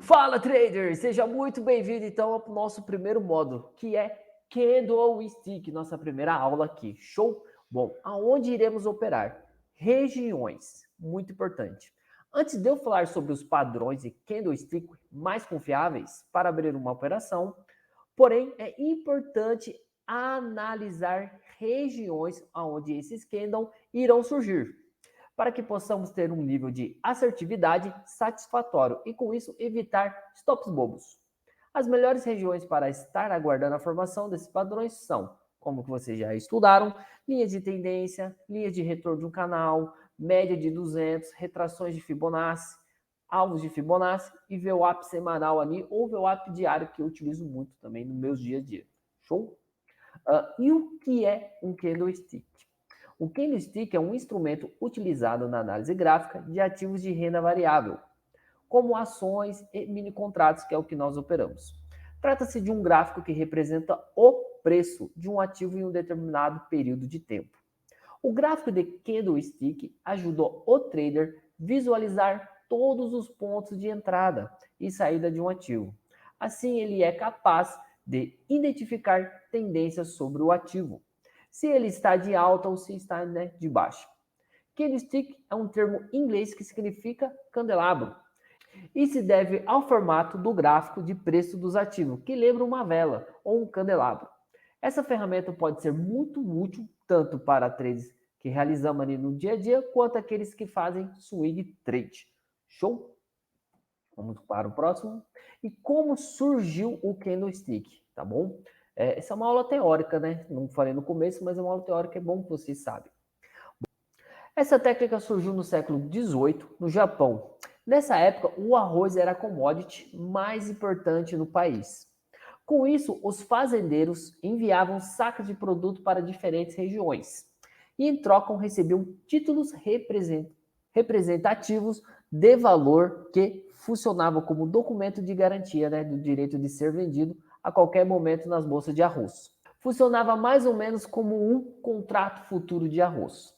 Fala, trader! Seja muito bem-vindo, então, ao nosso primeiro módulo, que é Candlestick, nossa primeira aula aqui. Show? Bom, aonde iremos operar? Regiões, muito importante. Antes de eu falar sobre os padrões e candlestick mais confiáveis para abrir uma operação, porém, é importante analisar regiões onde esses candles irão surgir, para que possamos ter um nível de assertividade satisfatório e, com isso, evitar stops bobos. As melhores regiões para estar aguardando a formação desses padrões são, como que vocês já estudaram, linhas de tendência, linhas de retorno de um canal, média de 200, retrações de Fibonacci, alvos de Fibonacci e VWAP semanal ali, ou VWAP diário, que eu utilizo muito também nos meus dias a dia. Show? E o que é um candlestick? O candlestick é um instrumento utilizado na análise gráfica de ativos de renda variável, como ações e mini contratos, que é o que nós operamos. Trata-se de um gráfico que representa o preço de um ativo em um determinado período de tempo. O gráfico de candlestick ajuda o trader a visualizar todos os pontos de entrada e saída de um ativo. Assim, ele é capaz de identificar tendências sobre o ativo, se ele está de alta ou se está de baixa. Candlestick é um termo inglês que significa candelabro e se deve ao formato do gráfico de preço dos ativos, que lembra uma vela ou um candelabro. Essa ferramenta pode ser muito útil tanto para trades que realizamos ali no dia a dia, quanto aqueles que fazem swing trade. Show? Vamos para o próximo. E como surgiu o candlestick, tá bom? Essa é uma aula teórica, né? Não falei no começo, mas é uma aula teórica, é bom que vocês sabem. Essa técnica surgiu no século XVIII, no Japão. Nessa época, o arroz era a commodity mais importante no país. Com isso, os fazendeiros enviavam sacas de produto para diferentes regiões e, em troca, recebiam títulos representativos de valor que funcionavam como documento de garantia, do direito de ser vendido a qualquer momento nas bolsas de arroz. Funcionava mais ou menos como um contrato futuro de arroz.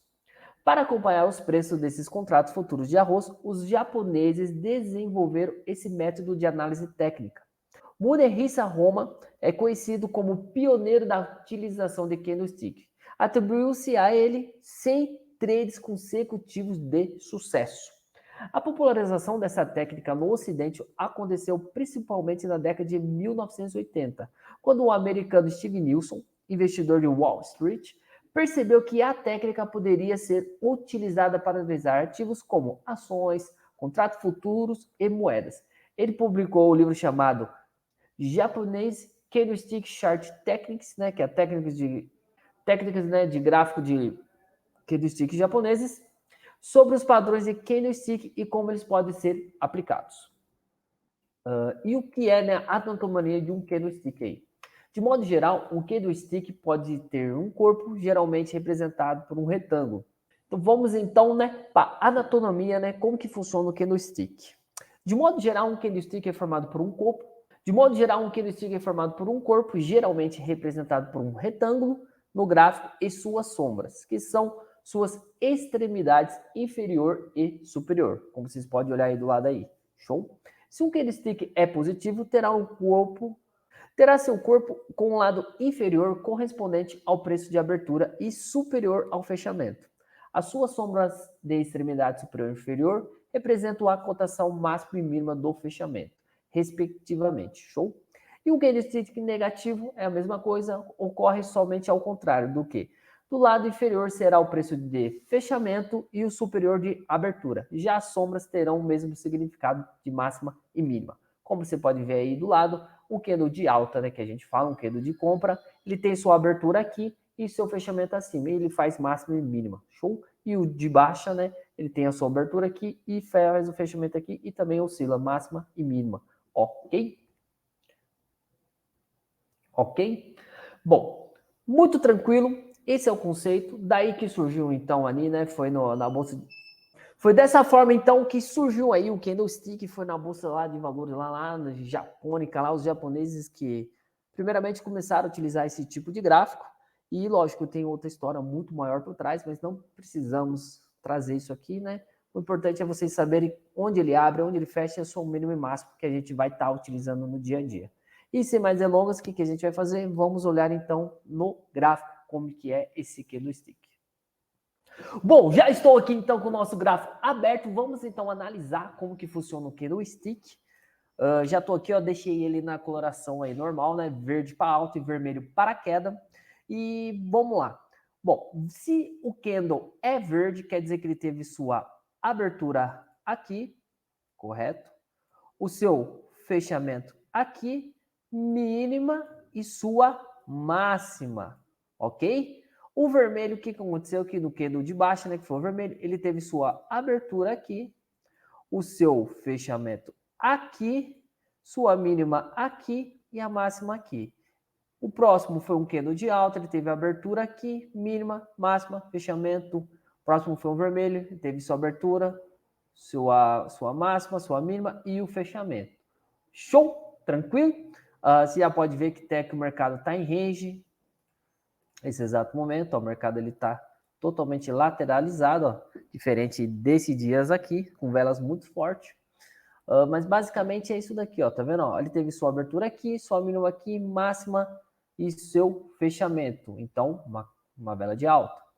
Para acompanhar os preços desses contratos futuros de arroz, os japoneses desenvolveram esse método de análise técnica. Munehisa Roma é conhecido como pioneiro da utilização de candlestick. Atribuiu-se a ele 100 trades consecutivos de sucesso. A popularização dessa técnica no Ocidente aconteceu principalmente na década de 1980, quando o americano Steve Nielsen, investidor de Wall Street, percebeu que a técnica poderia ser utilizada para analisar ativos como ações, contratos futuros e moedas. Ele publicou o livro chamado Japanese Candlestick Chart Techniques, que é técnicas de gráfico de candlestick japoneses, sobre os padrões de candlestick e como eles podem ser aplicados. E o que é a anatomia de um candlestick aí? De modo geral, um candlestick pode ter um corpo geralmente representado por um retângulo. Então vamos então para a anatomia, como que funciona o candlestick. De modo geral, um candlestick é formado por um corpo. De modo geral, um candlestick é formado por um corpo, geralmente representado por um retângulo no gráfico e suas sombras, que são suas extremidades inferior e superior, como vocês podem olhar aí do lado aí. Show? Se um candlestick é positivo, terá seu corpo com um lado inferior correspondente ao preço de abertura e superior ao fechamento. As suas sombras de extremidade superior e inferior representam a cotação máxima e mínima do fechamento, respectivamente. Show? E o candlestick negativo é a mesma coisa, ocorre somente ao contrário do que do lado inferior será o preço de fechamento e o superior de abertura. Já as sombras terão o mesmo significado de máxima e mínima. Como você pode ver aí do lado, o candle de alta, que a gente fala, um candle de compra, ele tem sua abertura aqui e seu fechamento acima. Ele faz máxima e mínima. Show? E o de baixa, ele tem a sua abertura aqui e faz o fechamento aqui e também oscila máxima e mínima. Ok? Ok? Bom, muito tranquilo. Esse é o conceito. Daí que surgiu então ali, foi na bolsa. Foi dessa forma então que surgiu aí o candlestick, foi na bolsa lá de valores lá na Japônica, lá os japoneses que primeiramente começaram a utilizar esse tipo de gráfico. E lógico, tem outra história muito maior por trás, mas não precisamos trazer isso aqui, O importante é vocês saberem onde ele abre, onde ele fecha, é só o mínimo e máximo que a gente vai estar utilizando no dia a dia. E sem mais delongas, o que a gente vai fazer? Vamos olhar então no gráfico como que é esse candlestick. Bom, já estou aqui então com o nosso gráfico aberto. Vamos então analisar como que funciona o candlestick. Já estou aqui, ó, deixei ele na coloração aí normal, né? Verde para alta e vermelho para queda. E vamos lá. Bom, se o candle é verde, quer dizer que ele teve sua abertura aqui, correto? O seu fechamento aqui, mínima e sua máxima, ok? O vermelho, o que aconteceu aqui no candle de baixo, né, que foi o vermelho, ele teve sua abertura aqui, o seu fechamento aqui, sua mínima aqui e a máxima aqui. O próximo foi um candle de alta, ele teve a abertura aqui, mínima, máxima, fechamento. O próximo foi um vermelho, ele teve sua abertura, sua máxima, sua mínima e o fechamento. Show? Tranquilo? Você já pode ver que até que o mercado está em range. Nesse exato momento, ó, o mercado está totalmente lateralizado, ó, diferente desses dias aqui, com velas muito fortes. Mas basicamente é isso daqui, ó, tá vendo? Ó, ele teve sua abertura aqui, sua mínima aqui, máxima e seu fechamento. Então, uma vela de alta.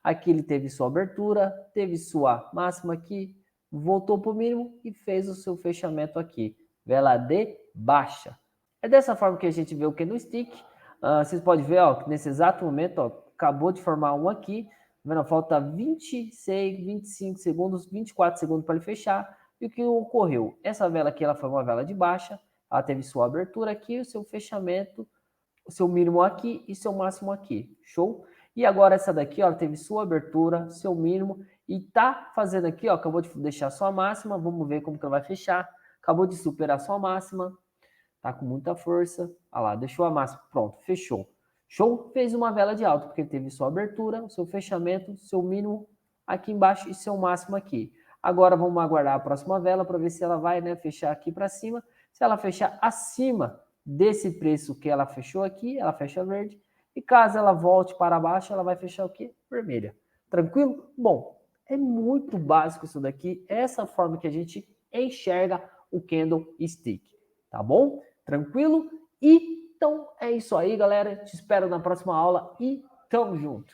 Aqui ele teve sua abertura, teve sua máxima aqui, voltou para o mínimo e fez o seu fechamento aqui. Vela de baixa. É dessa forma que a gente vê o candlestick. Vocês podem ver, ó, que nesse exato momento, ó, acabou de formar um aqui. Tá vendo? Falta 26, 25 segundos, 24 segundos para ele fechar. E o que ocorreu? Essa vela aqui ela foi uma vela de baixa. Ela teve sua abertura aqui, o seu fechamento, o seu mínimo aqui e seu máximo aqui. Show? E agora essa daqui, ó, teve sua abertura, seu mínimo e tá fazendo aqui, ó, acabou de deixar sua máxima. Vamos ver como que ela vai fechar. Acabou de superar sua máxima. Tá com muita força. Olha lá, deixou a máxima. Pronto, fechou. Show? Fez uma vela de alta, porque teve sua abertura, o seu fechamento, seu mínimo aqui embaixo e seu máximo aqui. Agora vamos aguardar a próxima vela para ver se ela vai, né, fechar aqui para cima. Se ela fechar acima desse preço que ela fechou aqui, ela fecha verde. E caso ela volte para baixo, ela vai fechar o quê? Vermelha. Tranquilo? Bom, é muito básico isso daqui. Essa forma que a gente enxerga o candlestick. Tá bom? Tranquilo? E então é isso aí, galera. Te espero na próxima aula e tamo junto.